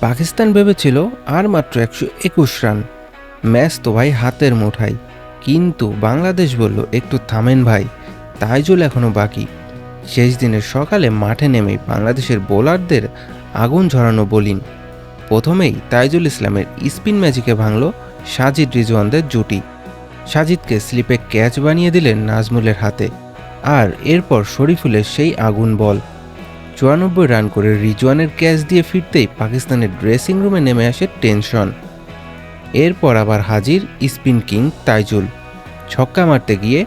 পাকিস্তান ভেবেছিল আর মাত্র ১২১ run, match তো ভাই হাতের মুঠাই। কিন্তু বাংলাদেশ বলল, একটু থামেন ভাই, তাইজুল এখনও বাকি। শেষ দিনের সকালে মাঠে নেমেই বাংলাদেশের বোলারদের আগুন ঝরানো বোলিং। প্রথমেই তাইজুল ইসলামের স্পিন ম্যাজিকে ভাঙল সাজিদ রিজওয়ানদের জুটি। সাজিদকে স্লিপে ক্যাচ বানিয়ে দিলেন নাজমুলের হাতে। আর এরপর শরীফুলের সেই আগুন বল ৯৪ রান করে রিজওয়ানের ক্যাচ দিয়ে ফিরতেই পাকিস্তানের ড্রেসিং রুমে নেমে আসে টেনশন। এরপর আবার হাজির স্পিন কিং তাইজুল। ছক্কা মারতে গিয়ে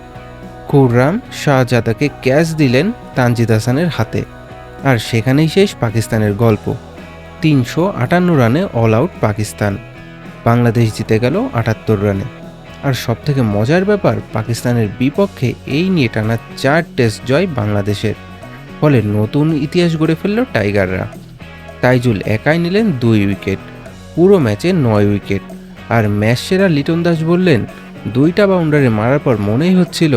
খুররাম শাহজাদাকে ক্যাচ দিলেন তানজিদ হাসানের হাতে। আর সেখানেই শেষ পাকিস্তানের গল্প। ৩৫৮ রানে অল আউট পাকিস্তান। বাংলাদেশ জিতে গেল ৭৮ রানে। আর সবথেকে মজার ব্যাপার, পাকিস্তানের বিপক্ষে এই নিয়ে টানা ৪ টেস্ট জয় বাংলাদেশের। ফলে নতুন ইতিহাস গড়ে ফেলল টাইগাররা। তাইজুল একাই নিলেন ২ উইকেট, পুরো ম্যাচে ৯ উইকেট। আর ম্যাচ সেরা লিটন দাস বললেন, ২টা বাউন্ডারি মারার পর মনেই হচ্ছিল,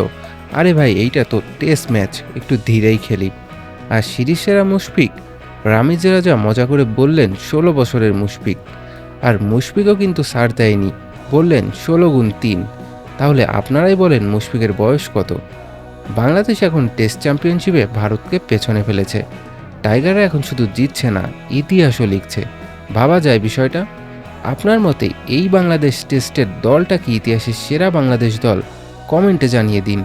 আরে ভাই এইটা তো টেস্ট ম্যাচ, একটু ধীরেই খেলি। আর সিরিজ সেরা মুশফিক রামিজ রাজা মজা করে বললেন ১৬ বছরের মুশফিক। আর মুশফিকও কিন্তু ছাড় দেয়নি, বললেন ১৬x৩। তাহলে আপনারাই বলেন মুশফিকের বয়স কত? বাংলাদেশ এখন টেস্ট চ্যাম্পিয়নশিপে ভারতকে পেছনে ফেলেছে। টাইগাররা এখন শুধু জিতছে না, ইতিহাসও লিখছে। ভাবা যায় বিষয়টা। আপনার মতে এই বাংলাদেশ টেস্টের দলটা কি ইতিহাসের সেরা বাংলাদেশ দল? কমেন্টে জানিয়ে দিন।